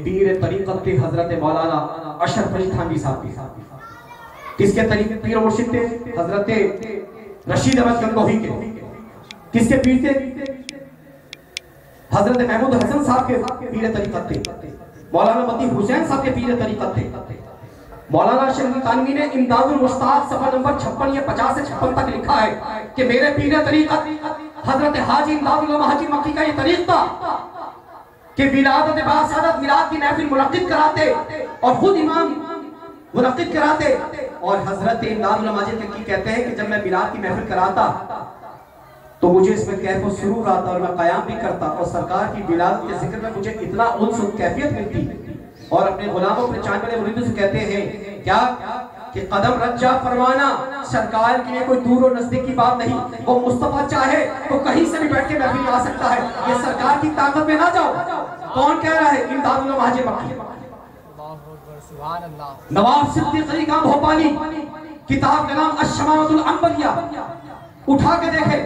पीर तरीक़त थे हजरत मौलाना अशरफ अली थानवी साहब के। किसके पीर मुर्शिद थे? हजरत रशीद अहमद गंगोही के। किसके पीर थे? हजरत महमूद हसन साहब के पीर तरीक़त थे। मौलाना मती हुसैन साहब के पीर तरीक़त थे। मौलाना अशरफ अली थानवी ने इमदादुल मुश्ताक सफा नंबर 56 या 50 से 56 तक लिखा है कि मेरे पीर तरीक़त हजरत हाजी इमदादुल हाजी मक्की का ये तरीक़ा कि विलादत बासादत मिलाद की महफिल मुनक्किद कराते और खुद इमाम मुनक्किद कराते। और हजरत इमदादुल माजिद मक्की कहते हैं कि जब मैं मिलाद की महफिल कराता तो मुझे इसमें कैफ और सुरूर आता और मैं क़याम भी करता और सरकार की विलादत के जिक्र में मुझे इतना उन्स और कैफियत मिलती। और अपने गुलामों अपने चांद वाले मुरीदों से कहते हैं क्या कि कदम रज्जा फरमाना सरकार के लिए कोई दूर और नजदीक की बात नहीं। वो मुस्तफा चाहे तो कहीं से भी बैठ के महफिल आ सकता है। ये सरकार की ताकत में ना जाओ। कौन कह रहा है? इमदादुल हाजी मक्की। नवाब सिद्दीक़ अली खान भोपाली, किताब का नाम अश-शमाअतुल अंबिया, उठा के देखे।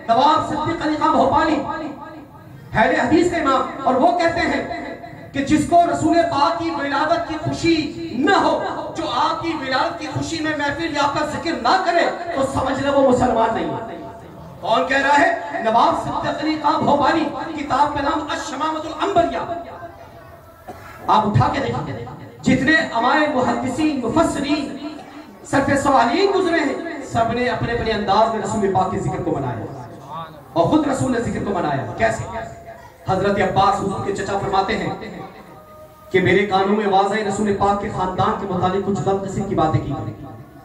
नवाब सिद्दीक़ अली खान भोपाली अहले हदीस के इमाम, और वो कहते हैं कि जिसको रसूल पाक की विलादत की खुशी न हो, जो आपकी विलादत की खुशी में महफिल या आपका जिक्र ना करे तो समझ ले वो मुसलमान नहीं है। कौन कह रहा है? नवाब सिद्दीक़ अली खान भोपाली, किताब का नाम अश-शमाअतुल अंबिया। आप उठा के देखिए, जितने हमारे मुहद्दिसीन मुफस्सिरीन सरफ़े सवालीन गुजरे हैं, सबने अपने अपने अंदाज में रसूल पाक के जिक्र को मनाया और खुद रसूल ने जिक्र को मनाया। कैसे? हजरत अब्बास हुजूर के चचा फरमाते हैं कि मेरे कानों में वाज़े रसूल पाक के खानदान के मुतालिक कुछ गलत किस्म की बातें की गई।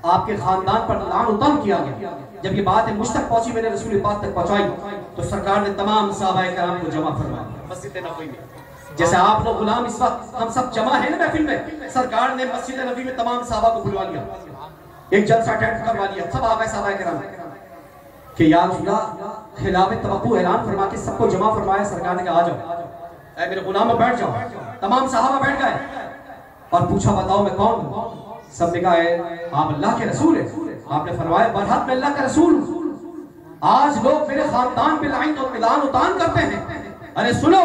आपके खानदान पर लान उतान किया गया। जब ये बात मुझ तक पहुंची, मैंने रसूल पाक तक पहुंचाई तो सरकार ने तमाम सहाबाए किराम को जमा फरमाया मस्जिद नबवी में। जैसे आप लोग गुलाम इस वक्त हम सब जमा है ना महफिल में, सरकार ने मस्जिद नबवी में तमाम सहाबा को बुलवा लिया, एक जलसा अटेंड करवा लिया। सब आ गए सहाबाए किराम कि या रसूलल्लाह खिलाफत तवक्कु ऐलान फरमा के सबको जमा फरमाया। सरकार ने कहा आ जाओ, ऐ मेरे गुलाम बैठ जाओ। तमाम सहाबा बैठ गए और पूछा बताओ मैं कौन हूं? सबने कहा आप अल्लाह के रसूल हैं। आपने फरमाया बरहक मैं अल्लाह का रसूल हूं। आज लोग मेरे खानदान पे लाइन और मिलान उतान करते हैं। अरे सुनो,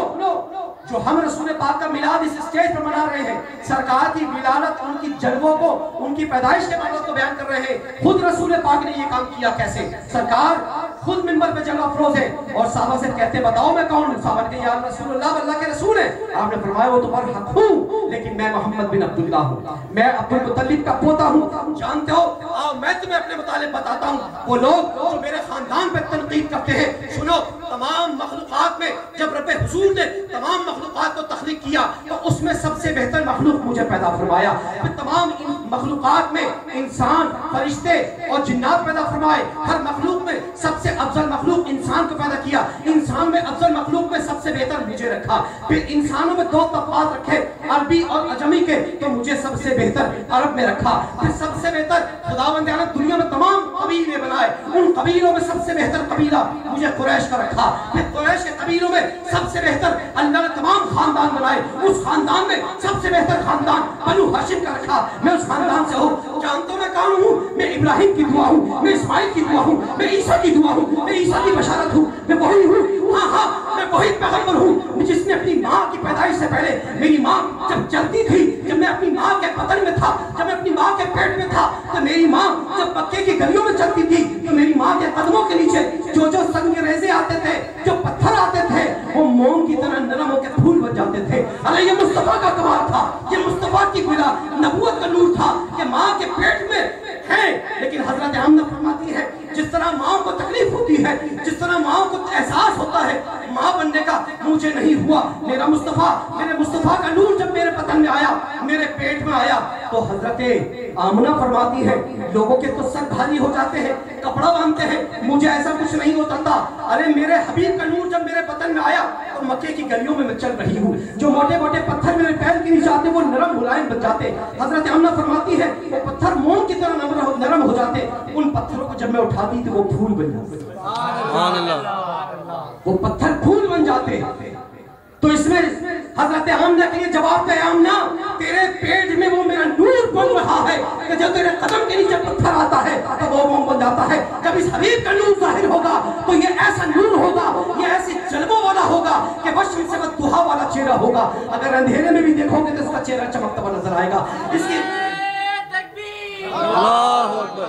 जो हम रसूल पाक का मिलाद इस स्टेज पर मना रहे हैं, सरकार की विलादत, उनकी जन्मों को, उनकी पैदाइश के बारे को बयान कर रहे हैं। खुद रसूल पाक ने ये काम किया। कैसे? सरकार खुद मिंबर पे जलवा अफरोज है और साहबा से कहते बताओ मैं कौन हूं? साहबा ने कहा या रसूलल्लाह अल्लाह के रसूल है। आपने फरमाया वो तो बरहक हूं, लेकिन मैं मोहम्मद बिन अब्दुल्लाह हूं, मैं अब्दुल मुत्तलिब का पोता हूं। जानते हो, आओ मैं तुम्हें अपने मुतालिब बताता हूं। वो लोग जो मेरे खानदान पे तनकीद करते हैं, सुनो, तमाम मखलूकात में जब रब्बे हुजूर ने तमाम मखलूकात को तख्लीक किया तो उसमें सबसे बेहतर मखलूक मुझे पैदा फरमाया। फिर तमाम मखलूकात में इंसान, फरिश्ते और जिन्नात पैदा फरमाए। हर मखलूक में सबसे अफजल मखलूक इंसान को पैदा किया। इंसान में अफजल मखलूक में सबसे बेहतर मुझे रखा। फिर इंसानों में दो तबकात रखे, अरबी और अजमी के, तो मुझे सबसे बेहतर अरब में रखा। फिर सबसे बेहतर खुदावंद ने दुनिया में तमाम कबीले बनाए, उन कबीलों में सबसे बेहतर कबीला मुझे कुरैश का रखा। फिर कुरैश के कबीलों में सबसे बेहतर अल्लाह ने तमाम खानदान बनाए, उस खानदान में सबसे बेहतर खानदान बनु हाशिम का रखा। मैं उस खानदान से हूँ। जानते हो मैं कौन हूँ? मैं इब्राहिम की दुआ हूँ, मैं इस्माइल की दुआ हूँ, मैं ईसा की दुआ हूँ, मैं ईसा की बशारत हूँ, मैं वही हूँ। हाँ हाँ, मैं वही पैगंबर हूँ जिसने अपनी माँ की पैदाइश से पहले, मेरी माँ जब चलती थी, जब मैं अपनी माँ के बदन में था, जब मैं अपनी माँ के पेट में था, तो मेरी माँ जब मक्के की गलियों में चलती थी तो मेरी माँ के कदमों के नीचे जो जो संग रेज़े आते थे, जो पत्थर आते थे, वो मोम की तरह नरम होकर फूल बन जाते थे। अरे ये मुस्तफा का कमाल था, ये मुस्तफा की गुला नबूवत का नूर था कि माँ के पेट में है। लेकिन हजरत आमना फरमाती है जिस तरह माँ को तकलीफ होती है, जिस तरह माँ को एहसास होता है माँ बनने का, मुझे नहीं हुआ। मेरा मुस्तफा, मेरे मुस्तफा का नूर जब मेरे बदन में आया, मेरे पेट में आया, तो हजरत आमना फरमाती है लोगों के तो सर भारी हो जाते हैं, कपड़ा बांधते हैं, मुझे ऐसा कुछ नहीं होता था। अरे मेरे हबीब का नूर जब मेरे बदन में आया तो मक्के की गलियों में मैं चल रही हूँ। जो मोटे मोटे पत्थर मेरे पैर के नीचे आते वो नरम मुलायम बन जाते। हजरत आमना फरमाती है वो पत्थर मोम की तरह नरम हो जाते। उन पत्थरों को जब मैं उठाती तो वो फूल बन जाते, वो पत्थर फूल बन जाते। तो इसमें हजरत आमना के लिए जवाब है, आमना तेरे पेट में वो मेरा नूर बन रहा है कि जब तेरे कदम के नीचे पत्थर आता है तो वो मोम बन जाता है। जब इस हबीब का नूर जाहिर होगा तो ये ऐसा नूर होगा, ये ऐसे जलवों वाला होगा कि बस से वो दुहा वाला चेहरा होगा। अगर अंधेरे में भी देखोगे तो इसका चेहरा चमकता हुआ नजर आएगा। इसकी अल्लाहू अकबर।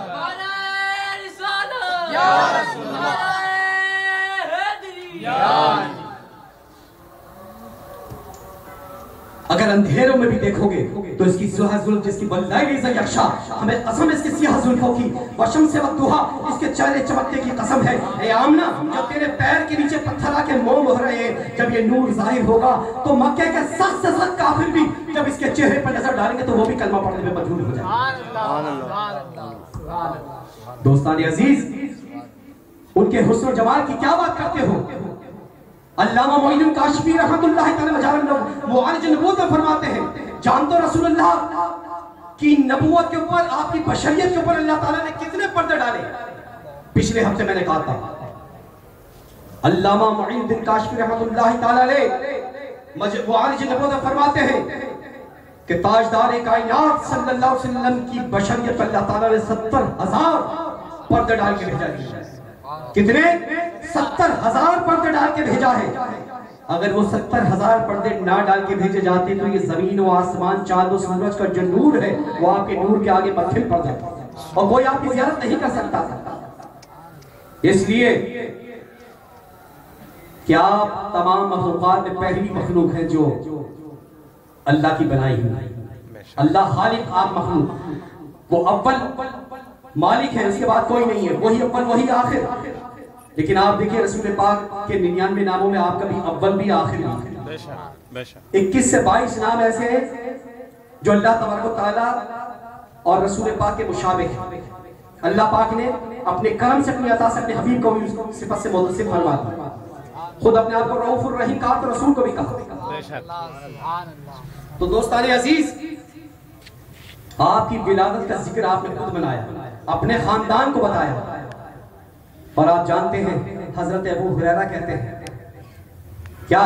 अगर अंधेरों में भी देखोगे तो इसकी जुल्फ जिसकी यक्षा, हमें कसम इसकी सियाह जुल्फों की, वशम से वद्दुहा, इसके चेहरे चमकने की कसम है। ए आमना, जब तेरे पैर के नीचे पत्थर आके मोम हो रहे हैं, जब ये नूर जाहिर होगा तो मक्के के सख्त से सख्त काफिर भी जब इसके चेहरे पर नजर डालेंगे तो वो भी कलमा पढ़ने में मजबूर हो जाएंगे। दोस्तान अजीज, उनके हुस्न जमाल की क्या बात करते हो। अल्लामा मोइनुद्दीन काशिफी रहमतुल्लाह तआला फरमाते हैं, जानते हो रसूलुल्लाह की नबूवत के ऊपर, आपकी बशरियत के ऊपर अल्लाह ताला ने कितने पर्दे डाले। पिछले हफ्ते मैंने कहा था अल्लामा मोइनुद्दीन काशिफी रहमतुल्लाह तआला फरमाते हैं कि ताजदार कायनात सल्लल्लाहु अलैहि वसल्लम की बशरियत पर अल्लाह ताला ने 70,000 पर्दे डाल के भेजा है। कितने? 70,000 पर्दे डाल के भेजा है। अगर वो 70,000 पर्दे ना डाल के भेजे जाते तो ये जमीन और आसमान, चांद और सूरज का जो नूर है वो आपके नूर के आगे मत्थिल पड़ जाता और कोई आपकी ज़ियारत नहीं कर सकता। इसलिए क्या तमाम मखलूकात में पहली मखलूक है जो अल्लाह की बनाई हुई। अल्लाह खालिक, आप मखलूक। वो अव्वल मालिक है, उसके बाद कोई नहीं है, वही अव्वल वही आखिर। लेकिन आप देखिए रसूल पाक के 99 नामों में आपका भी अव्वल भी आखिर भी। 21 से 22 नाम ऐसे हैं जो अल्लाह तबारक व तआला और रसूल पाक के मुशाबिह हैं। अल्लाह पाक ने अपने करम से, अपनी अता से अपने हबीब को भी सिफत से मुतसिफ फरमा दिया। खुद अपने आप को रऊफुर रहीम कहा तो रसूल को भी कहा। तो दोस्तान अजीज, आपकी विलादत का जिक्र आपने खुद बनाया, अपने खानदान को बताया। और आप जानते हैं हजरत अबू हुरैरा कहते हैं, क्या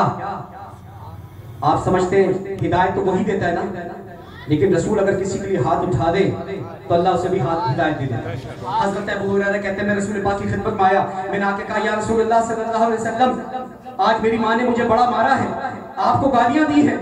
आप समझते हैं हिदायत तो वही देता है ना, लेकिन रसूल अगर किसी के लिए हाथ उठा दे तो अल्लाह उसे भी हाथ हिदायत दे देता है। हजरत अबू हुरैरा कहते हैं मैं रसूल पाक की खिदमत में आया, मैंने आके कहा या रसूल अल्लाह सल्लल्लाहु अलैहि वसल्लम, आज मेरी माँ ने मुझे बड़ा मारा है, आपको गालियां दी है,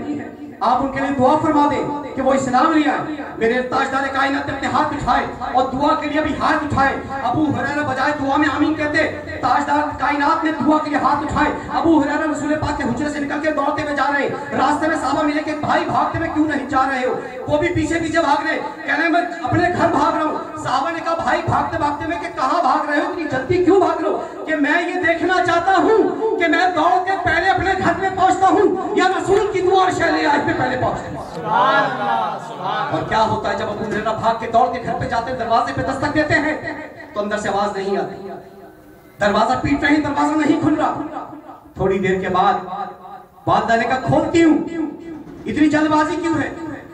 आप उनके लिए दुआ फरमा दें कि वो इस्लाम ले आए। मेरे ताजदार कायनात ने अपने हाथ उठाए और दुआ के लिए भी हाथ उठाए। अबू हुरैरा बजाय दुआ में आमीन कहते, ताजदार कायनात ने दुआ के लिए हाथ उठाए। अबू हुरैरा रसूल पाक के हुजरे से निकल के दौड़ते हुए जा रहे हैं। रास्ते में साहबा मिले कि भाई भागते हुए क्यों नहीं जा रहे हो? वो भी पीछे पीछे भाग रहे, कह रहे मैं अपने घर भाग रहा हूँ। साहबा ने कहा भाई भागते भागते हुए कि कहाँ भाग रहे हो, इतनी जल्दी क्यों भाग रहे हो? कि मैं ये देखना चाहता हूँ कि मैं दौड़ के पहले अपने घर में पहुंचता हूँ या रसूल की दुआ और शैले आज पे पहले पहुंचता हूं। और क्या होता है जब अबू हुरैरा भाग के दौड़ के घर पे जाते हैं, दरवाजे पे दस्तक देते हैं तो अंदर से आवाज नहीं आती, दरवाजा पीट रहे हैं, दरवाजा नहीं खुल रहा। थोड़ी देर के बाद वालिदा ने कहा खोल क्यों, इतनी जल्दबाजी क्यों है?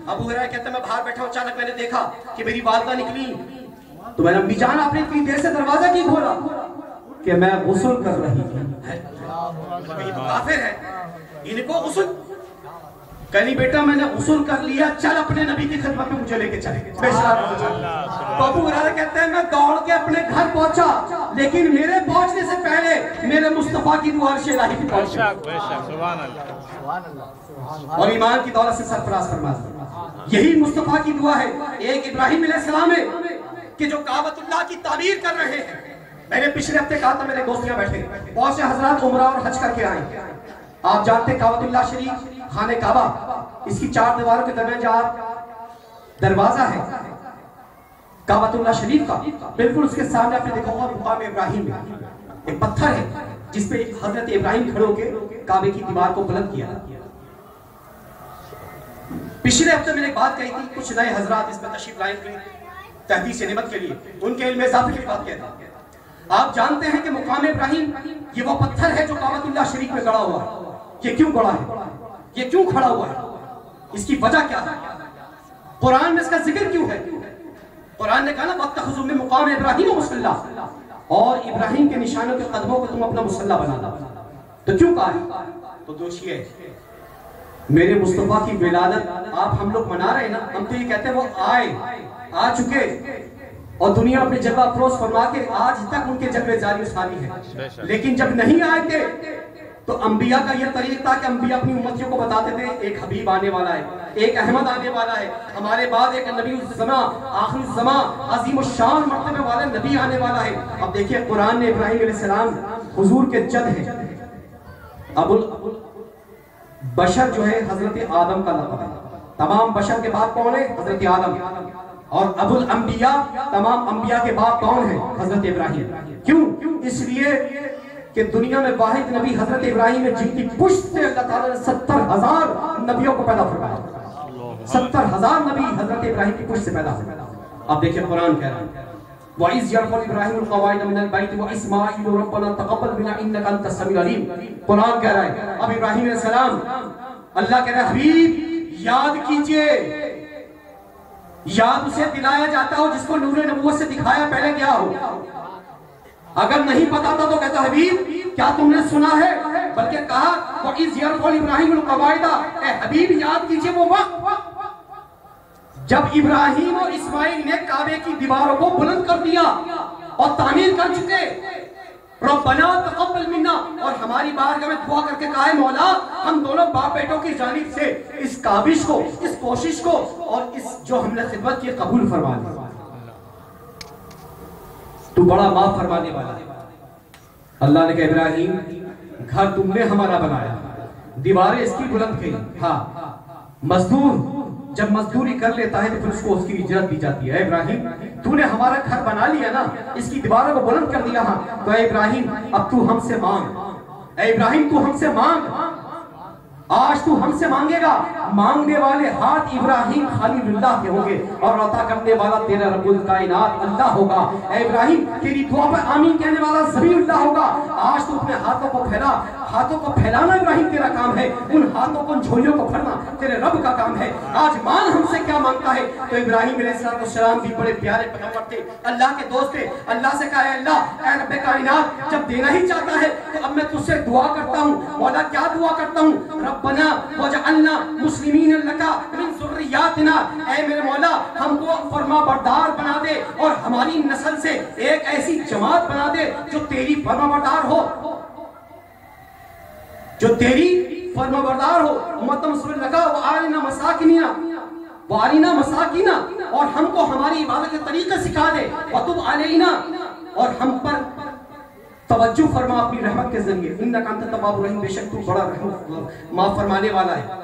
अबू हुरैरा कहते मैं बाहर बैठा, अचानक मैंने देखा कि मेरी वालिदा निकली, तो मैंने अम्मी जान आपने इतनी देर से दरवाजा क्यों खोला? कि मैं गुस्ल कर रही थी। काफिर है, इनको गुस्ल कहनी बेटा मैंने उसूल कर लिया, चल अपने नबी की खिदमत में मुझे लेके चले। तो अबू हुरैरा कहते हैं मैं दौड़ के अपने घर पहुंचा, लेकिन मेरे पहुंचने से पहले मेरे मुस्तफा की दुआ अर्श इलाही की पहुंच और ईमान की दौलत से सरफराज फरमा। यही मुस्तफा की दुआ है। एक इब्राहिम अलैहिस्सलाम है कि जो काबतुल्लाह की तामीर कर रहे हैं। मैंने पिछले हफ्ते कहा था, मेरे दोस्त यहाँ बैठे बहुत से हजरात उमरा और हज करके आए। आप जानते हैं काबतुल्लाह शरीफ, खाने काबा, इसकी 4 दीवारों के दरमियान जहाँ दरवाजा है काबतुल्लाह शरीफ का, बिल्कुल उसके सामने आपने देखा होगा मुकाम इब्राहिम में एक पत्थर है जिसपे हजरत इब्राहिम खड़े होकर काबे की दीवार को बुलंद किया। पिछले हफ्ते मैंने एक बात कही थी, कुछ नए हजरात इसमें तशरीफ लाए थे तहदीस निमत के लिए, उनके इल्म इजाफे की बात कहते हैं। आप जानते हैं कि मुकाम इब्राहिम ये वो पत्थर है जो काबतुल्लाह शरीफ में गड़ा हुआ है। ये क्यों गड़ा है, ये क्यों खड़ा हुआ है, इसकी वजह क्या है, कुरान में इसका जिक्र क्यों है? कुरान ने कहा ना वत्तखुज़ू मिन मुकाम इब्राहिम मुसल्ला, और इब्राहिम के निशानों के कदमों को तुम अपना मुसल्ला बना। तो क्यों कहा है? तो दोषी है मेरे मुस्तफा की विलादत आप हम लोग मना रहे हैं ना, हम तो ये कहते हैं वो आ चुके और दुनिया अपनी जगह अफरोज फरमा के आज तक उनके जलवे जारी खाली है। लेकिन जब नहीं आए थे तो अंबिया का यह तरीका था कि अंबिया अपनी उम्मतियों को बताते थे एक हबीब आने वाला है, एक अहमद आने वाला है, हमारे बाद एक नबी उज़्ज़मा आखिरी ज़मा अजीम शान मर्तबे वाला नबी आने वाला है। अब देखिए कुरान ने इब्राहिम अलैहिस्सलाम हुजूर के जद है, अबुल बशर जो है हजरत आदम का लक़ब है। तमाम बशर के बाप कौन है? हजरत आदम। और अबुल अंबिया तमाम अंबिया के बाप कौन है? हजरत इब्राहिम। क्यों? इसलिए कि दुनिया में वाहिद नबी हजरत इब्राहिम है जिनकी पुश्त से अल्लाह ताला ने 70,000 नबियों को पैदा फरमाया। 70,000 नबी हजरत इब्राहिम की पुश्त से पैदा हुए। अब देखिए कुरान कह रहा है वइज़ यरफ़उ इब्राहीमुल क़वाइद मिनल बैत व इस्माईलु रब्बना तक़ब्बल मिन्ना इन्नका अंतस समीउल अलीम। कुरान कह रहा है अब इब्राहिम अलैहिस्सलाम, अल्लाह कह रहा है हबीब याद कीजिए, याद उसे दिलाया जाता हो जिसको नूर नबूवत से दिखाया पहले क्या हो। अगर नहीं पता था तो कहता हबीब क्या तुमने सुना है? बल्कि कहा वइज़ यरफ़उ इब्राहीमुल क़वाइद, ए हबीब याद कीजिए वो वक्त जब इब्राहिम और इस्माइल ने काबे की दीवारों को बुलंद कर दिया और तामीर कर चुके। रब्बना तक़ब्बल मिन्ना, और हमारी बारगाह में दुआ करके कहा है मौला हम दोनों बाप बेटों की जानिब से इस काबिश को, इस कोशिश को और इस जो हमने खिदमत की कबूल फरमा ले। तू बड़ा माफ फरमाने वाला है। अल्लाह ने कहा इब्राहिम घर तुमने हमारा बनाया, दीवारें इसकी बुलंद की। हाँ, मजदूर जब मजदूरी कर लेता है तो फिर उसको उसकी इज्जत दी जाती है। इब्राहिम तूने हमारा घर बना लिया ना, इसकी दीवारों को बुलंद कर दिया। हाँ तो इब्राहिम अब तू हमसे मांग, इब्राहिम तू हमसे मांग, आज तू हमसे मांगेगा। मांगने वाले हाथ इब्राहिम खलीलुल्लाह के होंगे और अता करने वाला तेरा रब्बुल कायनात अल्लाह होगा। ऐ इब्राहिम तेरी दुआ पर आमीन कहने वाला ज़बीउल्लाह होगा। आज तू अपने हाथों को फैला, हाथों को फैलाना इब्राहिम तेरा काम है, उन हाथों को झोलियों को भरना तेरे रब का काम है। आज मान हमसे क्या मांगता है? तो इब्राहिम अलैहिस्सलाम भी बड़े प्यारे पैगंबर थे, अल्लाह के दोस्त थे। अल्लाह से कहा अल्लाह ऐ रब्बे कायनात जब देना ही चाहता है तो अब मैं तुझसे दुआ करता हूँ। मौला क्या दुआ करता हूँ? रब्बना वजअलना मुस्लिमीन लका मिन ज़ुर्रिय्यातिना, ऐ मेरे मौला हमको फरमाबरदार बना दे और हमारी नस्ल से एक ऐसी जमात बना दे जो तेरी फरमाबरदार हो, जो तेरी फरमाबरदार हो। उम्मत मुस्लिम लगा व आलिना मसाकिना, वालिना मसाकिना, और हमको हमारी इबादत के तरीके सिखा दे। वतुब अलैना, और हम पर तवज्जो फरमा अपनी रहमत के जरिए। इन्नका अंत तव्वाबुर रहीम, बेशक तू बड़ा रहम माफ फरमाने वाला है।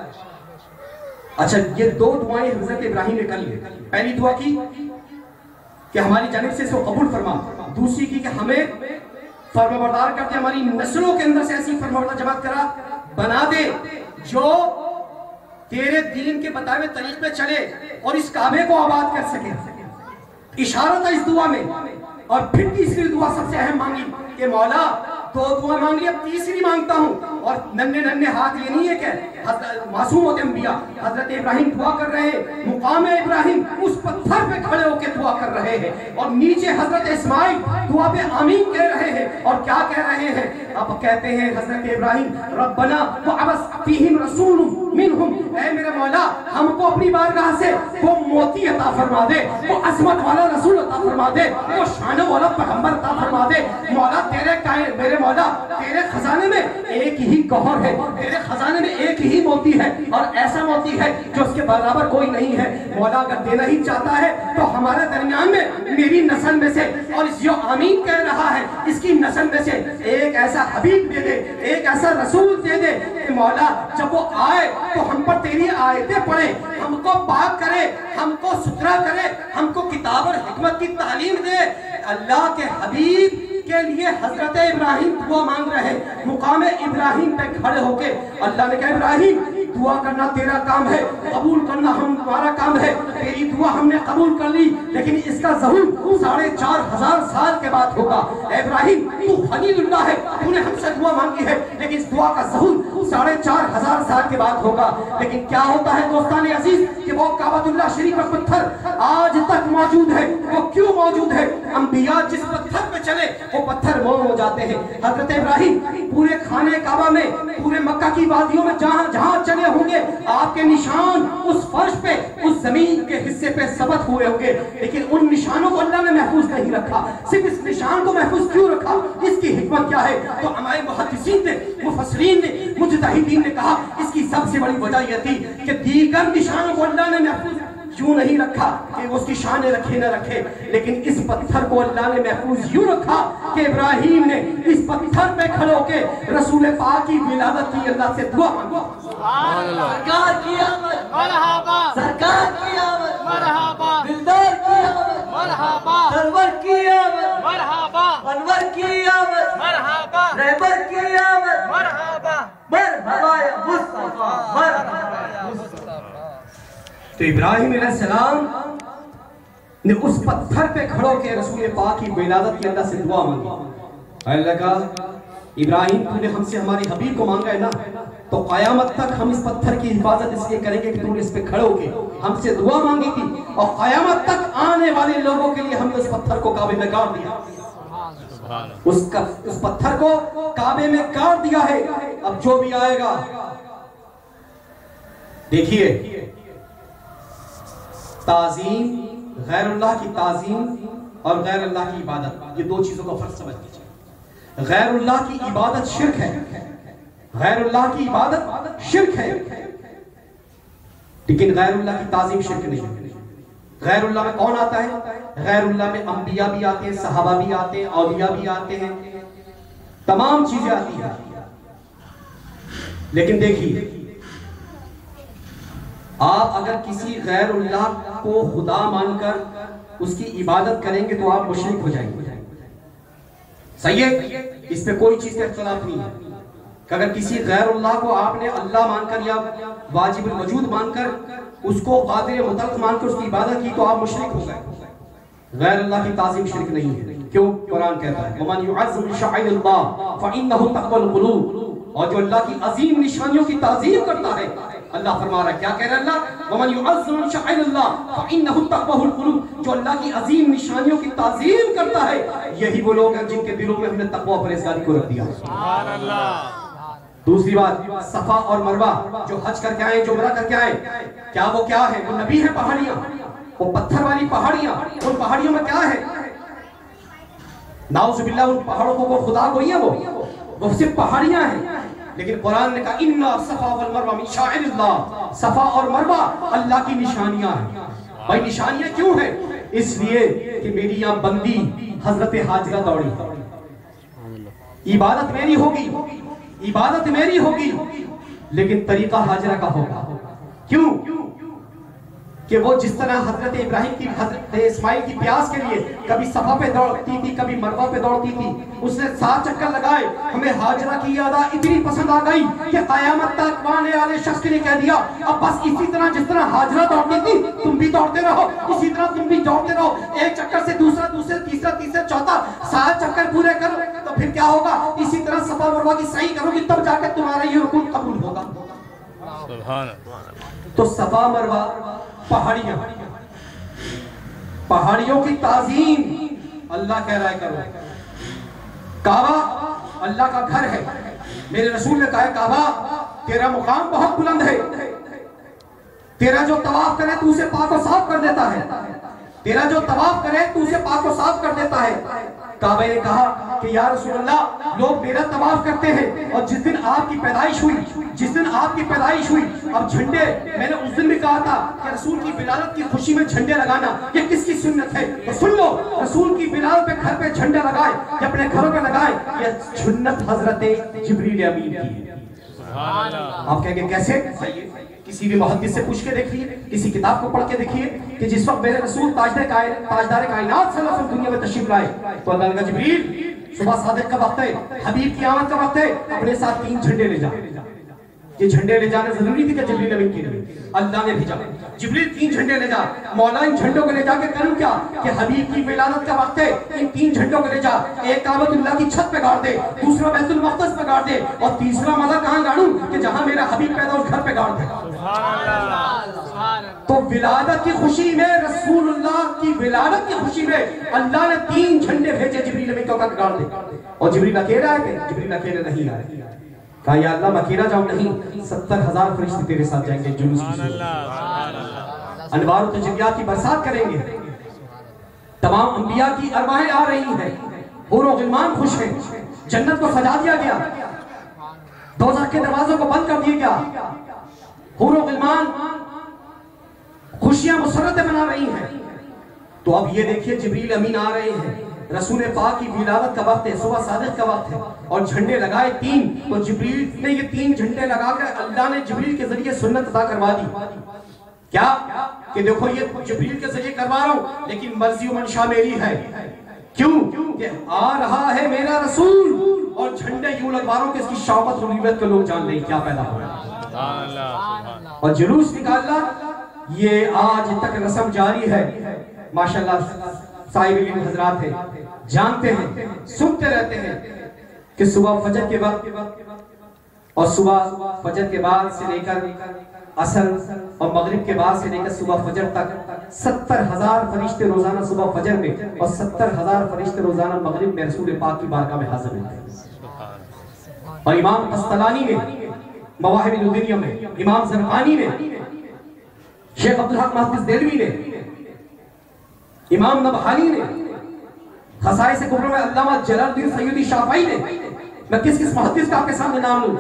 अच्छा ये दो दुआएं हजरत इब्राहिम ने कर ली। पहली दुआ की कि हमारी जानिब से इसको कबूल फरमा, दूसरी की कि हमें फरमाबरदार करके हमारी नस्लों के अंदर से ऐसी फरमाबरदार जमात करा बना दे जो तेरे दीन के बताए हुए तरीके पे चले और इस काबे को आबाद कर सके। इशारा था इस दुआ में। और फिर तीसरी दुआ सबसे अहम मांगी कि मौला दो दुआ मांग ली, अब तीसरी मांगता हूँ। और नन्हे नन्हे हाथ ये नहीं है कि मासूम होते अंबिया। हजरत इब्राहिम दुआ कर रहे हैं, मुकाम इब्राहिम उस पत्थर पे खड़े होकर दुआ कर रहे हैं और नीचे हजरत इस्माइल दुआ पे आमीन कह रहे हैं। और क्या कह रहे हैं? अब कहते हैं हजरत इब्राहिम रब्बना वअबस फीहिम रसूलुम मिनहुम, ऐ मेरे मौला हमको अपनी बारगाह से वो मोती अता फरमा दे, वो अजमत वाला रसूल अता फरमा दे, वो शान वाला पैगंबर अता फरमा दे। मौला मेरे मौला तेरे खजाने में एक ही गौहर है, तेरे खजाने में एक ही मोती है और ऐसा मोती है जो उसके बराबर कोई नहीं है। मौला अगर देना ही चाहता है तो हमारे दरमियान में मेरी नस्ल में से, और जो आमीन कह रहा है इसकी नस्ल में से एक ऐसा हबीब दे दे, एक ऐसा रसूल दे दे कि मौला जब वो आए तो हम पर तेरी आयतें पढ़े, हमको पाक करे, हमको सुथरा करे, हमको किताब और हिकमत की तालीम दे। अल्लाह के हबीब के लिए हजरत इब्राहिम दुआ मांग रहे, मुकाम इब्राहिम पे खड़े होके। अल्लाह ने कहा इब्राहिम दुआ करना तेरा काम है, कबूल करना हमारा काम है। तेरी दुआ हमने कबूल कर ली, लेकिन इसका ज़रूर 4,500 साल के बाद होगा। इब्राहिम तू खलीलुल्लाह है, तूने हमसे दुआ मांगी है, लेकिन इस दुआ का ज़हूर 4500 साल के बाद होगा। लेकिन क्या होता है दोस्तान अजीज कि वो काबतुल्लाह शरीफ का पत्थर आज तक मौजूद है। वो क्यों मौजूद है? अंबिया जिस पत्थर पे चले वो पत्थर मौन हो जाते हैं। हजरत इब्राहिम पूरे खाने काबा में, पूरे मक्का की वादियों में जहां जहां चले होंगे, आपके निशान उस फर्श पे, उस जमीन के हिस्से पे सबत हुए होंगे, लेकिन उन निशानों को अल्लाह ने महफूज नहीं रखा। सिर्फ इस निशान को महफूज क्यों रखा? इसकी हिकमत क्या है? तो हमारे मुहद्दिसीन ने, मुफस्सिरीन ने, मुज्तहिदीन ने कहा इसकी सबसे बड़ी वजह यह थी कि दीगर निशानों को अल्लाह ने महफूज क्यों नहीं रखा कि उसकी शान रखे न रखे, लेकिन इस पत्थर को अल्लाह ने महफूज यूं रखा कि इब्राहिम ने इस पत्थर पे खड़े होकर रसूल पाक की विलादत की, अल्लाह से दुआ मांगी। सरकार की आमद मरहबा, सरकार की आमद मरहबा, दिलदार की आमद मरहबा, सरवर की आमद मरहबा, अनवर की आमद मरहबा, रहबर की आमद मरहबा, मरहबा या मुस्तफा, मरहबा या मुस्तफा। तो इब्राहिम अलैहिस्सलाम ने उस पत्थर पे खड़ो के रसूल पाक की विलादत की अल्लाह से दुआ मांगी। अल्लाह का इब्राहिम तूने हमसे हमारे हबीब को मांगा है ना, तो क़यामत तक हम इस पत्थर की हिफाजत इसलिए करेंगे कि तूने इस पे खड़े होके हमसे दुआ मांगी थी, और क़यामत तक आने वाले लोगों के लिए हमने उस पत्थर को काबे में गाड़ दिया। उस पत्थर को काबे में गाड़ दिया है। अब जो भी आएगा, देखिए ताज़ीम, गैरुल्लाह की ताज़ीम और गैरुल्लाह की इबादत, ये दो चीजों का फर्क समझ लीजिए। गैरुल्लाह की इबादत शिर्क है, गैरुल्लाह की इबादत शिर्क है, लेकिन गैरुल्लाह की ताज़ीम शिर्क नहीं है। गैरुल्लाह में कौन आता है? गैरुल्लाह में अंबिया भी आते हैं, सहाबा भी आते हैं, औलिया भी आते हैं, तमाम चीजें आती हैं। लेकिन देखिए, आप अगर किसी गैरुल्लाह को खुदा मानकर उसकी इबादत करेंगे तो आप मुशरिक हो जाएंगे। सही है, इस पे कोई चीज का इख्तिलाफ नहीं है कि अगर किसी गैरुल्लाह को आपने अल्लाह मानकर या वाजिबुल वजूद मानकर उसको कादिर मुतलक मानकर उसकी इबादत की तो आप मुशरिक हो गए। गैरुल्लाह की ताज़ीम शिर्क नहीं है। क्यों? कुरान कहता है वमन युअज़्ज़िम शअइरल्लाह फइन्नहु तक़वल क़ुलूब, और जो अल्लाह की अजीम निशानियों की ताज़ीम करता है, अल्लाह फरमा रहा है, क्या कह रहा है अल्लाह? वमन युअज़्ज़िम शअइरल्लाह फइन्नहु तक़वल क़ुलूब, जो अल्लाह की अजीम निशानियों की ताज़ीम करता है, यही वो लोग हैं जिनके दिलों में हमने तक़वा परहेज़गारी को रख दिया। सुभान अल्लाह। दूसरी बात, सफा और मरवा जो हज करके आए, जो उम्रा करके आए, क्या वो क्या है? वो नबी है पहाड़ियां, वो पत्थर वाली पहाड़ियां। उन पहाड़ियों में क्या है? नाउज़ुबिल्लाह, उन पहाड़ों को वो खुदा को ही है, वो सिर्फ पहाड़ियां हैं। लेकिन कुरान ने कहा इन्ना सफा वल मरवा मिन शाइरिल्लाह, सफा और मरवा अल्लाह की निशानियां हैं। भाई निशानियां क्यों है? इसलिए कि मेरी यहां बंदी हजरत हाजरा दौड़ी, इबादत मेरी होगी, इबादत मेरी होगी, लेकिन तरीका हाजरा का होगा। क्यों? कि वो जिस तरह हजरत इब्राहिम की, हजरत इस्माइल की प्यास के लिए कभी सफा पे दौड़ती थी, कभी मरवा पे दौड़ती थी, उसने 7 चक्कर लगाए। हमें हाजरा की यादा इतनी पसंद आ गई कि क़यामत तक आने वाले शख्स के लिए कह दिया अब बस इसी तरह जिस तरह हाजरा दौड़ती थी तुम भी दौड़ते रहो, इसी तरह तुम भी दौड़ते रहो। एक चक्कर से दूसरा, दूसरे तीसरा, तीसरा चौथा, 7 चक्कर पूरे करो तो फिर क्या होगा? इसी तरह सफा मरवा की सही करोगी तब जाकर तुम्हारा ये रुकून कबूल होगा। तो सफा मरवा पहाड़ियां, पहाड़ियों की ताज़ीम अल्लाह कह रहा है करो। काबा अल्लाह का घर है। मेरे रसूल ने कहा है काबा तेरा मुकाम बहुत बुलंद है, तेरा जो तवाफ करे तू उसे पाक और साफ कर देता है, तेरा जो तवाफ करे तू उसे पाक और साफ कर देता है। काबा ने कहा कि या रसूल अल्लाह, लोग मेरा तवाफ करते हैं और जिस दिन आपकी पैदाइश हुई, जिस दिन आपकी पैदाइश हुई, अब झंडे, मैंने उस दिन भी कहा था कि रसूल की विलादत की खुशी में झंडे लगाना ये किसकी सुन्नत है? तो सुन लो, रसूल की विलादत पे घर पे झंडे लगाए या अपने घरों पे लगाए, ये सुन्नत हजरत जिब्रील अमीन की है। आप कहेंगे कैसे? किसी भी मुहद्दिस से पूछ के देखिए, किसी किताब को पढ़ के देखिए कि जिस वक्त मेरे रसूल ताजदार कायनात सल्लल्लाहु अलैहि वसल्लम दुनिया में तशरीफ लाए तो अल्लाह ने कहा जिब्रील सुबह सादिक का वक्त है, हबीब की आमद का वक्त है, अपने साथ 3 झंडे ले जा। ये झंडे ले जाना जरूरी थी कि जिब्रील अमीन के लिए अल्लाह ने भेजा। जिब्रील 3 झंडे ले जा। मौला इन झंडों को ले जाके करूं क्या कि हबीब की विलादत का वक्त है, इन 3 झंडों को ले जा, एक काबतुल्लाह की छत पे गाड़ दे, दूसरा बैतुल मक़दस पे गाड़ दे और तीसरा मज़ा कहां गाड़ूं कि जहां मेरा हबीब पैदा उस घर पे गाड़ दे। तो विलादत की खुशी में, रसूलुल्लाह की विलादत की खुशी में अल्लाह ने 3 झंडे भेजे जिब्रील अमीन को गाड़ दे। और जिब्रील अकेला आए? जिब्रील अकेले नहीं आए। कहा या अल्लाह मैं अकेला जाऊं? नहीं, 70,000 फरिश्ते तेरे साथ जाएंगे, जुलूस की सूरत, अनवार और तजल्लियात की बरसात करेंगे। तमाम अंबिया की अरवाहें आ रही हैं, हूर और गिलमान खुश हैं, जन्नत को सजा दिया गया, दोज़ख के दरवाजों को बंद कर दिया गया, हूर और गिलमान खुशियां मुसर्रतें मना रही हैं। तो अब ये देखिए जिब्रील अमीन आ रहे हैं, रसूल पाक की विलादत का वक्त है, सुबह सादिक का वक्त है और झंडे लगाए 3। तो जिब्रील ने ये 3 झंडे लगाकर अल्लाह ने जिब्रील के जरिए सुन्नत अदा करवा दी। क्या कि देखो ये जिब्रील के जरिए करवा रहा हूं, लेकिन मर्जी और मंशा मेरी है। क्यों कि आ रहा है मेरा रसूल और झंडे यूं लगवा रहा हूं कि इसकी शौकत रुनीबत के लोग जान लें क्या पैदा हो रहा है। और जुलूस निकालना ये आज तक रस्म जारी है। माशाल्लाह साहिब इल्म हजरात है, जानते हैं, सुनते रहते हैं कि सुबह फजर के वक्त और सुबह फजर के बाद से लेकर असर और मगरिब के बाद से लेकर सुबह फजर तक 70,000 फरिश्ते रोजाना सुबह फजर में और 70,000 फरिश्ते रोजाना मगरिब में रसूल पाक की बारगाह में हाजिर होते हैं। और इमाम कस्तलानी में, मवाहिबुल दुनिया में, इमाम ज़रक़ानी में, शेख अब्दुल हक महफूज देलवी ने, इमाम नबहानी ने, खसाइस कुबरा में अल्लामा जलालुद्दीन सय्यदी शाफ़ई ने, मैं किस मुहद्दिस का आपके सामने नाम लूं,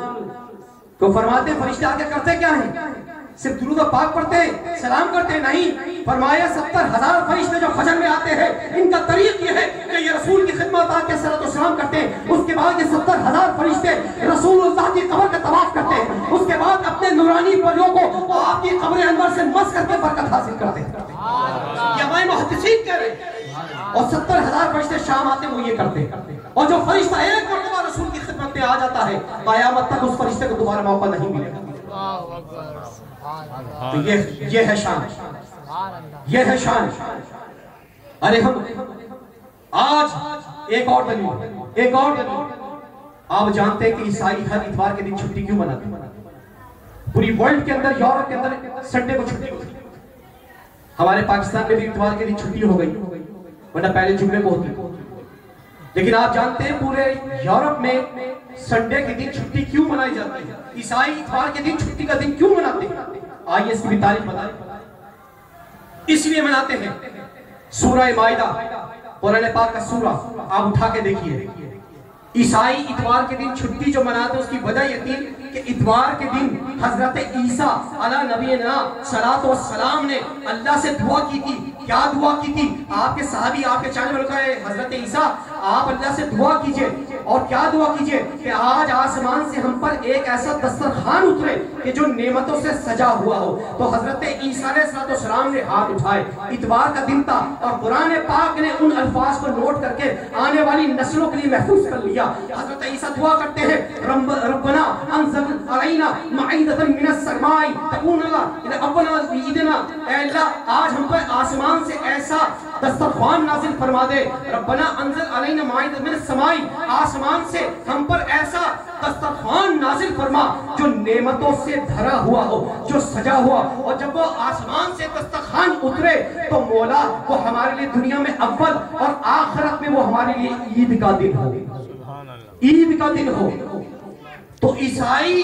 तो फरमाते हैं फरिश्ते आके करते क्या है? सिर्फ दुरूद और पाक पढ़ते, सलाम करते नहीं। फरमाया 70,000 फरिश्ते जो फजर में आते हैं, इनका तरीक़ ये है कि ये रसूल की खिदमत आके सलात व सलाम करते हैं। उसके बाद ये 70,000 फरिश्ते रसूलुल्लाह की कब्र का तवाफ करते हैं। उसके बाद अपने नूरानी परियों को आपकी कब्र अंदर से मस करके बरकत हासिल करते हैं। ये हमारे मुहद्दिसीन कह रहे हैं। और 70,000 फरिश्ते शाम आते वो ये करते हैं। और जो फरिश्ता एक मरतबा रसूल की खिदमत में आ जाता है, क़यामत तक उस फरिश्ते को दोबारा मौका नहीं मिलेगा। तो ये है शान, ये है शान। अरे हम आज एक और दलील, एक और दलील। आप जानते हैं कि ईसाई हर इतवार के दिन छुट्टी क्यों मनाते हैं? पूरी वर्ल्ड के अंदर, यूरोप के अंदर संडे को छुट्टी होती है। हमारे पाकिस्तान में भी इतवार के दिन छुट्टी हो गई, वरना पहले जुम्मे को होती। लेकिन आप जानते हैं पूरे यूरोप में संडे के दिन छुट्टी क्यों मनाई जाती है? ईसाई इतवार के दिन छुट्टी का दिन क्यों मनाते हैं? आइए इसकी भी तारीफ बताएं। इसलिए मनाते हैं, सूरह माइदा कुरान पाक का सूरा आप उठा के देखिए। ईसाई इतवार के दिन छुट्टी जो मनाते हैं उसकी वजह ये थी कि इतवार के दिन हजरत ईसा अला नबीना सलातो व सलाम ने अल्लाह से दुआ की थी। क्या दुआ की थी? आपके सहाबी, आपके चाचा ने कहा हजरत ईसा आप अल्लाह से दुआ कीजिए। और क्या दुआ कीजिए कि आज आसमान से हम पर एक ऐसा दस्तरखान उतरे कि जो नेमतों से सजा हुआ हो। तो हजरत ईसा अलैहिस्सलाम ने हाथ उठाए, इतवार का दिन था और कुरान पाक ने उन अल्फाज को नोट करके आने वाली नस्लों के लिए महफूज कर लिया। हजरत ईसा दुआ करते हैं, रब्बना अंज़िल अलैना माइदतन मिनस समाई तकून लना अव्वला ईदना, ऐ अल्लाह आज हम पर आसमान से ऐसा दस्तरखान नाजिल फरमा दे। रब्बना अंज़िल अलैना माइदतन मिनस समाई, आसमान से हम पर ऐसा दस्तरखान नाजिल फरमा जो नेमतों से भरा हुआ हो, जो सजा हुआ। और जब वो आसमान से दस्तरखान उतरे तो मौला वो हमारे लिए दुनिया में अव्वल और आखिरत में वो हमारे लिए ईद का दिन हो, ईद का दिन हो। तो ईसाई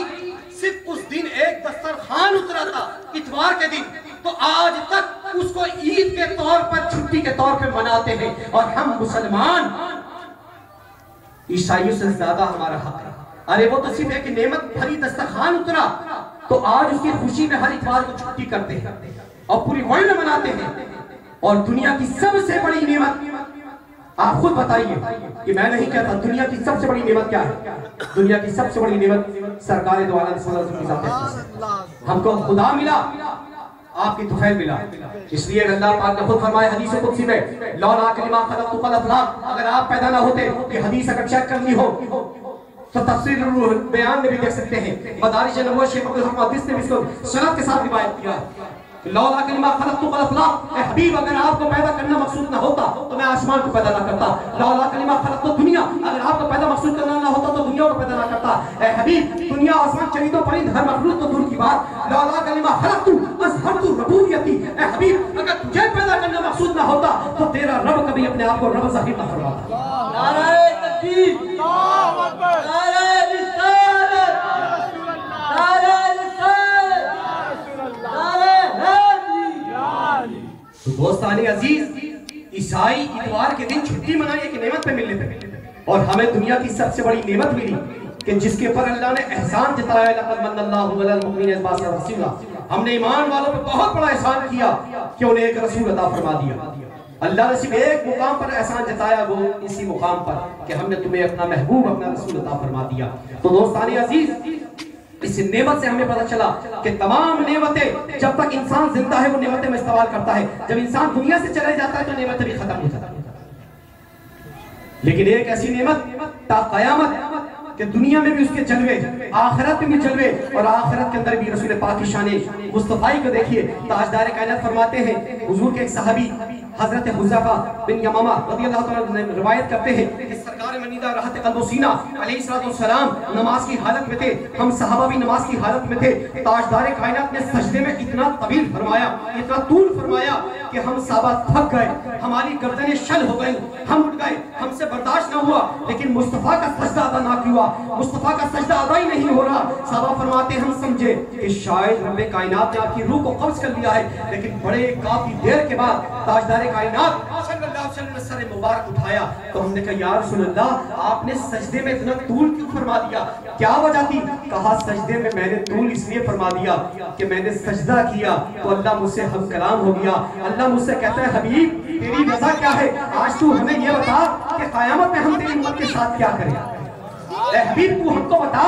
सिर्फ उस दिन एक दस्तरखान उतरा था इतवार के दिन, तो आज तक उसको ईद के तौर पर, छुट्टी के तौर पर मनाते हैं। और हम मुसलमान ईसाइयों से ज्यादा हमारा हक है। अरे वो तो सिर्फ एक नेमत भरी दस्तरखान उतरा, तो आज उसकी खुशी में हर इतवार को छुट्टी करते हैं और पूरी वर्ल्ड में मनाते हैं। और दुनिया की सबसे बड़ी नेमत आप खुद बताइए कि मैं नहीं कहता, दुनिया की सबसे बड़ी नेमत क्या है? दुनिया की सबसे बड़ी नेमत सरकार दो आलम सल्लल्लाहु अलैहि वसल्लम। हमको खुदा मिला, आपकी तुफैल मिला। इसलिए अल्लाह पाक ने खुद फरमाया हदीस कुदसी में, लौला कलिमा खलक़तु कल अफलाक, अगर आप पैदा ना होते, ये हदीस अगर चेक करनी हो तो तफसीर बयान में भी देख सकते हैं। मदारिज नबुव्वत शेख अब्दुल हक मुहद्दिस ने इसको सनद के साथ रिवायत किया है। लौला कलिमा खलक़तु क़लक़ला, ए हबीब अगर आपको पैदा करना मकसूद ना होता तो मैं आसमान को पैदा ना करता। लौला कलिमा खलक़तु दुनिया, अगर आपको पैदा मकसूद करना ना होता तो दुनिया को पैदा ना करता। ए हबीब दुनिया आसमान चरिंदों परिंद हर मखलूक तो दूर की बात, लौला कलिमा खलक़तु अज़हरतु रबूबियती, ए हबीब अगर तुझे पैदा करना मकसूद ना होता तो तेरा रब कभी अपने आप को रब ज़ाहिर ना फरमाता। नारे तकबीर, अल्लाहु अकबर, नारे रिसालत, नारे रिसालत, नारे तो दोस्तानी अजीज, ईसाई इतवार के दिन छुट्टी मनाई एक नेमत पे मिलने पे, और हमें दुनिया की सबसे बड़ी नेमत मिली कि जिसके ऊपर अल्लाह ने एहसान जताया, लक़द मन्नल्लाहु अलल मुमिनीना इज़ बअसा रसूला, हमने ईमान वालों पे बहुत बड़ा एहसान किया कि उन्हें एक रसूल अता फरमा दिया। अल्लाह ने सिर्फ एक मुकाम पर एहसान जताया, वो इसी मुकाम पर कि हमने तुम्हें अपना महबूब अपना रसूल अता फरमा दिया। तो दोस्तानी अजीज, इस नेमत से हमें पता चला कि तमाम नेमतें जब तक इंसान जिंदा है वो नेमतें में इस्तेमाल करता है, जब इंसान दुनिया से चले जाता है तो नेमतें भी खत्म हो जाती है। लेकिन एक ऐसी नेमत ता क़यामत कि दुनिया में भी उसके जलवे, आखिरत में भी जलवे, और आखिरत के अंदर भी रसूल पाक की शान मुस्तफ़ाई को देखिए। ताजदार कायनात फरमाते हैं, हुजूर के एक सहाबी हजरत हुज़ैफा बिन यमामा रज़ियल्लाहु तआला ने रिवायत करते हैं कि सरकार मनीदा रहत क़ल्ब सीना अलैहिस्सलाम नमाज की हालत में थे, हम सहाबा भी नमाज की हालत में थे। ताजदार कायनात ने सजदे में इतना तवील फरमाया, इतना तूल फरमाया कि हम सहाबा थक गए, हमारी गर्दनें शल हो गई, हम उठ गए, हमसे बर्दाश्त ना हुआ, लेकिन मुस्तफ़ा का सजदा अदा ना हुआ, मुस्तफ़ा का सजदा अदा ही नहीं हो रहा। सहाबा फरमाते हम समझे कि शायद रब्बे कायनात ने आपकी रूह को कब्ज़ कर लिया है, लेकिन बड़े काफी देर के बाद ताजदार कायनात सल्लल्लाहु अलैहि वसल्लम ने सर मुबारक उठाया तो हमने कहा या रसूल अल्लाह, आपने सजदे में इतना तूल क्यों फरमा दिया, क्या वजह थी? कहा सजदे में मैंने तूल इसलिए फरमा दिया कि मैंने सजदा किया तो अल्लाह मुझसे हम कलाम हो गया। अल्लाह मुझसे कहता है हबीब तेरी रज़ा क्या है, आज तू हमें ये बता कि क़यामत में हम तेरी उम्मत के साथ क्या करें। ए हबीब तू हमको बता।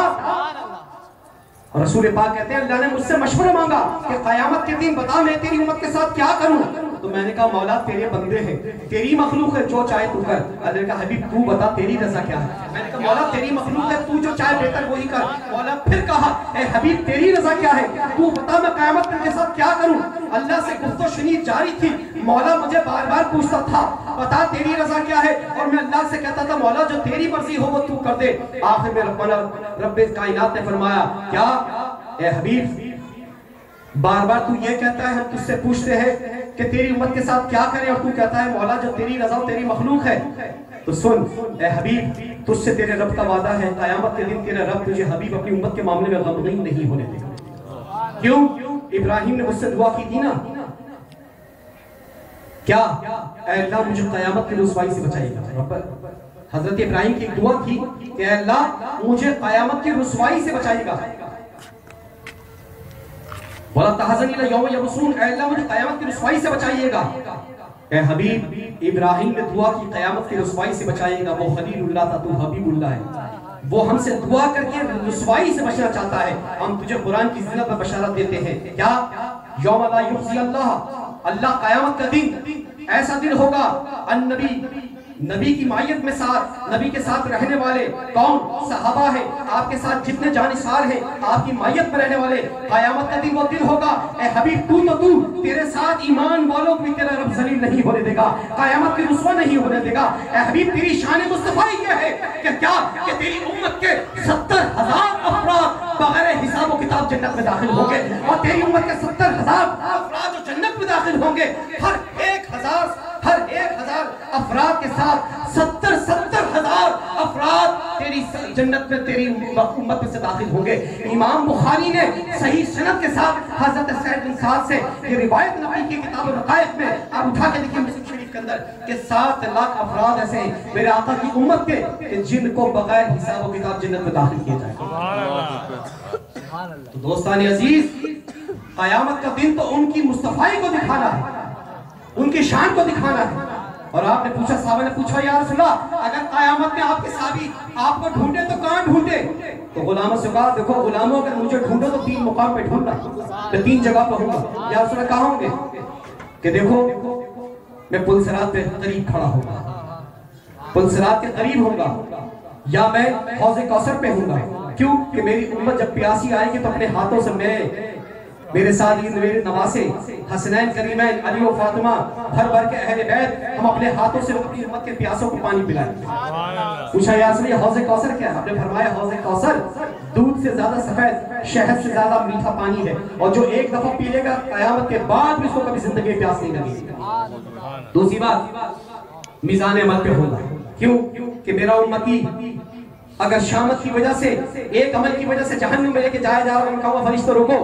रसूल पाक कहते हैं अल्लाह ने मुझसे मशवरा मांगा कि क़यामत के दिन बता मैं तेरी उम्मत के साथ क्या करूं। तो मैंने कहा मौला तेरे बंदे हैं, तेरी मखलूक है, जो चाहे तू कर। अल्लाह ने कहा हबीब तू बता तेरी रज़ा क्या है। मैंने कहा मौला तेरी मखलूक है, तू जो चाहे बेहतर वही कर। मौला फिर कहा ए हबीब तेरी रज़ा क्या है, तू बता मैं क़यामत के साथ क्या करूं। अल्लाह से गुफ्तो शुनी जारी थी, मौला मुझे बार बार पूछता था बता तेरी रज़ा क्या है, और मैं अल्लाह से कहता था मौला जो तेरी मर्जी हो वो तू कर दे। आखिर में रब्बे कायनात ने फरमाया क्या ए हबीब बार बार तू ये कहता है, हम तुझसे पूछते हैं कि तेरी उम्मत के साथ क्या करें, और तू कहता है मौला जो तेरी रज़ा तेरी मखलूक है। तो सुन ए हबीब तुझसे तेरे रब का वादा है, क़यामत के दिन तेरा रब तुझे हबीब अपनी उम्मत के मामले में गमगीन नहीं होने देगा। क्यों? इब्राहिम ने मुझसे दुआ की थी ना, क्या अल्लाह मुझे क़यामत की रुसवाई से बचाएगा। हजरत इब्राहिम की एक दुआ थी कि अल्लाह मुझे क़यामत की रुसवाई से बचाएगा। वला तहज़न इला यौम यबसून, अल्लाह मुझे क़यामत की रुसवाई से बचाइएगा। ए हबीब इब्राहिम ने दुआ की क़यामत की रुसवाई से बचाइएगा। वो खलीलुल्लाह था, तू हबीबुल्लाह है, वो हमसे दुआ करके रुसवाई से बचना चाहता है। हम तुझे कुरान की ज़िन्नत में बशारत देते हैं क्या यौम ला युख़ज़ी अल्लाह, अल्लाह क़यामत का दिन ऐसा दिन होगा अन्नबी नबी की मायत में साथ नबी के साथ रहने वाले कौन सहाबा है, आपके साथ जितने जानिसार हैं आपकी मायत में रहने वाले, क़यामत का दिन वो दिन होगा ए हबीब तू तो तू तेरे साथ ईमान वालों को भी तेरा रब ज़लील नहीं होने देगा, क़यामत की रुसवा नहीं होने देगा। ए हबीब तेरी शान मुस्तफ़ाई ये है कि क्या कि तेरी उम्मत के 70,000 अफराद बगैर हिसाब व किताब जन्नत में दाखिल होंगे, और तेरी उम्मत के 70,000 अफराद जो जन्नत में दाखिल होंगे, हर 1,000 अफराद के साथ 70,000 अफराद तेरी जन्नत में तेरी उम्मत में से दाखिल होंगे। इमाम बुखारी ने सही सनद के साथ हजरत सैद बिन साद से ये रिवायत नबी की किताब रकायत में आप उठा के देखिए मुस्लिम शरीफ के अंदर कि 7 लाख अफराद ऐसे हैं मेरे आका की उम्मत के जिनको बगैर हिसाब व किताब जन्नत में दाखिल किया जाएगा। तो दोस्तानी अजीज क़यामत का दिन तो उनकी मुस्तफ़ाई को दिखाना है, उनकी शान को दिखाना है। और आपने पूछा, साहबा ने पूछा या रसूलल्लाह अगर क़यामत में आपके साहबी आपको ढूंढे तो कहाँ ढूंढे? तो गुलामों से कहा देखो गुलामों अगर मुझे ढूंढो तो 3 मुकाम पे ढूंढना, मैं 3 जगह पर हूँ। या रसूलल्लाह कहाँ होंगे? कि देखो मैं पुल सिरात पे करीब खड़ा होगा, पुल सिरात के करीब होगा, या मैं हौज़े कौसर पे हूँगा। क्यों कि मेरी उम्मत जब प्यासी आएगी तो अपने हाथों से मैं, मेरे साथ मेरे नवासे हसनैन करीमैन अली और फातिमा हर भर के अहले बैत हम अपने हाथों से अपनी उम्मत के प्यासों को पानी पिलाएंगे। पूछा या रसूल हौज़े कौसर क्या है? आपने फरमाया हौज़े कौसर दूध से ज्यादा सफेद, शहद से ज्यादा मीठा पानी है, और जो एक दफा पी लेगा कयामत के बाद भी उसको कभी जिंदगी में प्यास नहीं लगेगी। दूसरी बात मीज़ान अमल पे होगा। क्यों कि मेरा उम्मती अगर शामत की वजह से, एक अमल की वजह से जहन्नुम में लेके जाया जा रहा है, उनका हुआ फरिश्ता रोको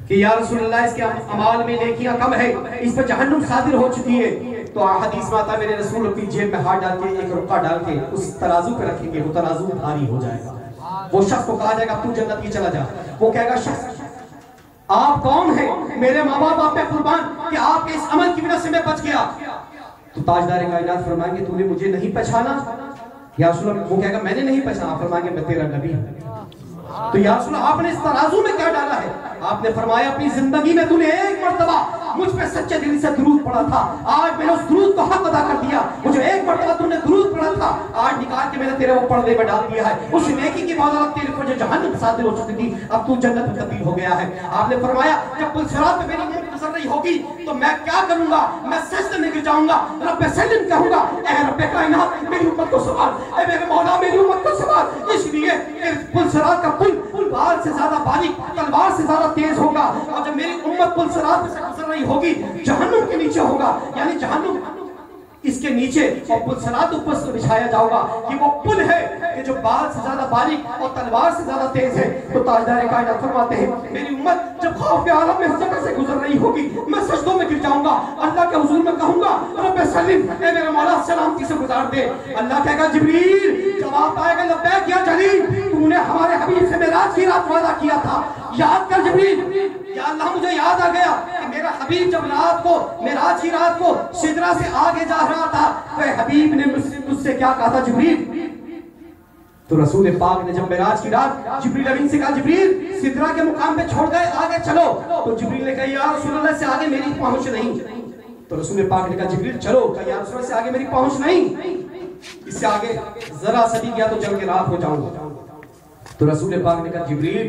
कि या रसूलल्लाह इसके अमाल में नेकियां कम है, इस पर जहन्नुम सादिर हो चुकी है। तो हदीस में आता मेरे रसूल अपनी जेब में हाथ डाल के एक रुपया डाल के उस तराजू पे रखेंगे, वो तराजू भारी हो जाएगा। वो शख्स को कहा जाएगा तू जन्नत की चला जा। वो कहेगा शख्स आप कौन है? मेरे माँ बाप आप पे कुर्बान कि आपके इस अमल की वजह से मैं बच गया। तो ताजदार कायनात फरमाएंगे तूने मुझे नहीं पहचाना? या रसूल वो कहेगा मैंने नहीं पहचाना। फरमाएंगे मैं तेरा नबी हूं। तो या रसूल आपने इस तराजू में क्या डाला है? आपने फरमाया अपनी जिंदगी में तूने एक मर्तबा मुझ पे सच्चे दिल से दुरूद पढ़ा था, आज मैंने उस दुरूद को हक अदा कर दिया। मुझे एक मर्तबा तूने दुरूद पढ़ा था, आज निकाल के मैंने तेरे वो पर्दे में डाल दिया है। उस नेकी की बदौलत तेरे को जो जहन्नम सादिर हो चुकी थी, अब तू जन्नत में तब्दील हो गया है। आपने फरमाया जब पुल सिरात पे मेरी उम्मत गुजर रही होगी तो मैं क्या करूंगा? मैं सजदे में गिर जाऊंगा, रब्बे सल्लिम कहूंगा, ए रब्बे कायनात मेरी उम्मत को संभाल, ए मेरे मौला मेरी उम्मत को संभाल। इसलिए पुल सिरात का पुल बाल से ज्यादा बारीक, तलवार से ज्यादा तेज होगा, और जब मेरी उम्मत पुल सिरात से गुजर रही होगी जहन्नुम के नीचे होगा, यानी जहन्नुम इसके नीचे और पुल सिरात ऊपर से बिछाया जाएगा कि वो पुल है कि जो बाल से ज्यादा बारीक और तलवार से ज्यादा तेज है। तो ताजदार कायनात फरमाते हैं मेरी उम्मत जब खौफ के आलम में इस जगह से गुजर रही होगी, मैं सजदों में गिर जाऊंगा, अल्लाह के हुजूर में कहूंगा रब्बे सल्लिम, ए मेरे मौला सलामती से गुजार दे। अल्लाह कहेगा जिब्रील, जवाब आएगा लब्बैक या जलील, तूने हमारे हबीब से मेराज की रात वादा किया था, याद कर जिब्रील। या अल्लाह मुझे याद आ गया कि मेरा हबीब जब रात को, मेराज की रात को सिदरा से आगे जा रहा था तो हबीब ने मुझसे क्या कहा था जिब्रील? तो रसूल पाक ने जब मेराज की रात जिब्रील अमीन से कहा जिब्रील सिदरा के मुकाम पे छोड़ गए, आगे चलो। तो जिब्रील ने कहा या रसूलल्लाह से आगे मेरी पहुंच नहीं। तो रसूल पाक ने कहा जिब्रील चलो। कहा या रसूलल्लाह से आगे मेरी पहुंच नहीं, इससे आगे जरा सा भी गया तो जल के राख हो जाऊंगा। तो रसूल पाक ने कहा जिब्रील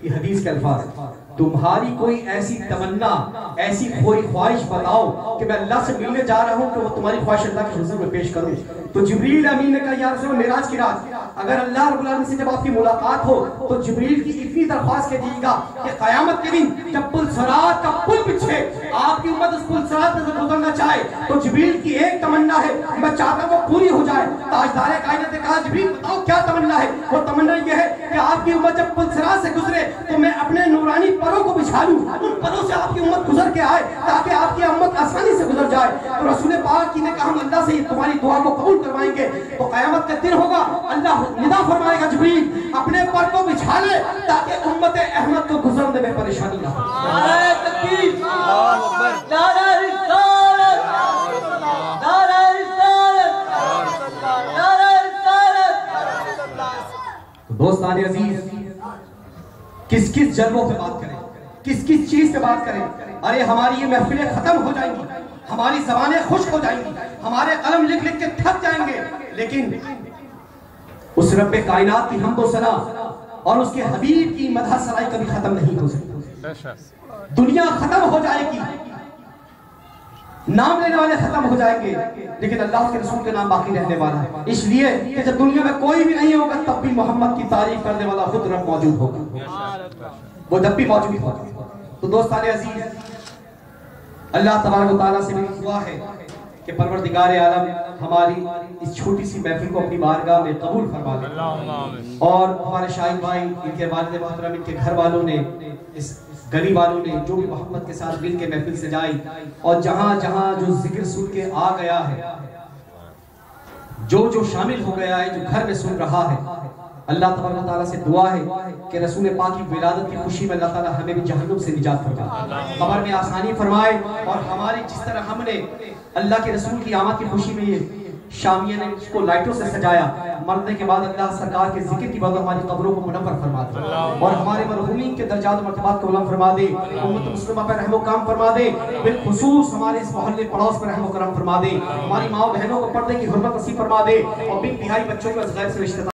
ये हदीस के अल्फाज, तुम्हारी कोई ऐसी तमन्ना, ऐसी कोई ख्वाहिश बताओ कि मैं अल्लाह से मिलने जा रहा हूं कि वो तुम्हारी ख्वाहिश अल्लाह के हुजूर में पेश करूं। तो जिब्रील अमीन ने कहा या रसूल मेराज की रात अगर अल्लाह रब्बुल आलमीन से जब आपकी मुलाकात हो तो जिब्रील की इतनी दरख्वास्त कीजिएगा कि क़यामत के दिन जब पुल सिरात का पुल पीछे आपकी उम्मत उस पुल सिरात से गुजरना चाहे तो जिब्रील की एक तमन्ना है, मैं चाहता हूं वो पूरी हो जाए। ताजदार कायनात ने कहा जिब्रील बताओ क्या तमन्ना है? वो तमन्ना ये है कि आपकी उम्मत जब पुल सिरात से गुजरे तो मैं अपने नूरानी परों को बिछा लूं, उन परों से आपकी उम्मत गुजर के आए ताकि आपकी उम्मत आसानी से गुजर जाए। तो रसूल पाक की ने कहा हम अल्लाह से तुम्हारी दुआ को कबूल करवाएंगे। तो क़यामत का दिन होगा, अल्लाह निदा फरमाएगा जिब्रील अपने पर को बिछा ले ताकि उम्मत अहमद को गुजरने में परेशानी ना हो। नारे तकबीर, नारे रिसालत, नारे रिसालत, नारे रिसालत। दोस्तान अजीज किस किस जल्वों पे बात करें, किस किस चीज पे बात करें? अरे हमारी ये महफिलें खत्म हो जाएंगी, हमारी ज़बानें खुश्क हो जाएंगी, हमारे कलम लिख लिख के थक जाएंगे, लेकिन उस रब्बे कायनात की हमदो सना और उसके हबीब की मदह सराई कभी खत्म नहीं हो सकती। दुनिया खत्म हो जाएगी, नाम लेने वाले खत्म हो जाएंगे, लेकिन अल्लाह के रसूल का नाम बाकी रहने वाला है। इसलिए कि जब दुनिया में कोई भी नहीं होगा तब भी मोहम्मद की तारीफ करने वाला खुद रब मौजूद होगा, वो जब भी मौजूद होगा। तो दोस्तान अजीज अल्लाह तबारक व तआला से मेरी दुआ है कि परवरदिगार आलम हमारी इस छोटी सी महफिल को अपनी बारगाह में कबूल फरमा ले, और हमारे शाहिद भाई, इनके वालिद मोहतरम, इनके घर वालों ने, इस गली वालों ने जो भी मोहब्बत के साथ मिल के महफिल से जाई और जहां जहां जो जिक्र सुन के आ गया है, जो जो शामिल हो गया है, जो घर में सुन रहा है, अल्लाह तबारक व तआला से दुआ है कि रसूल पाक की विलादत की खुशी में अल्लाह ताला हमें भी जहन्नुम से निजात फरमाए, कब्र में आसानी फरमाए, और हमारी जिस तरह हमने अल्लाह के रसूल की आमद की खुशी में ये शामिया ने उसको लाइटों से सजाया। मरने के बाद अल्लाह सरकार के जिक्र की बदौलत हमारी कब्रों को मुनव्वर फरमा दे और हमारे मरहूमीन के दर्जात और मर्तबात को बुलंद फरमा दे। उम्मत मुस्लिमा पर रहम काम फरमा दे, बिलखुसूस हमारे इस मोहल्ले पड़ोस पर रहम करम फरमा दे। हमारी माँ बहनों को पर्दे की हुर्मत नसीब फरमा दे और बिन बिहारी बच्चों को गैर से रिश्ते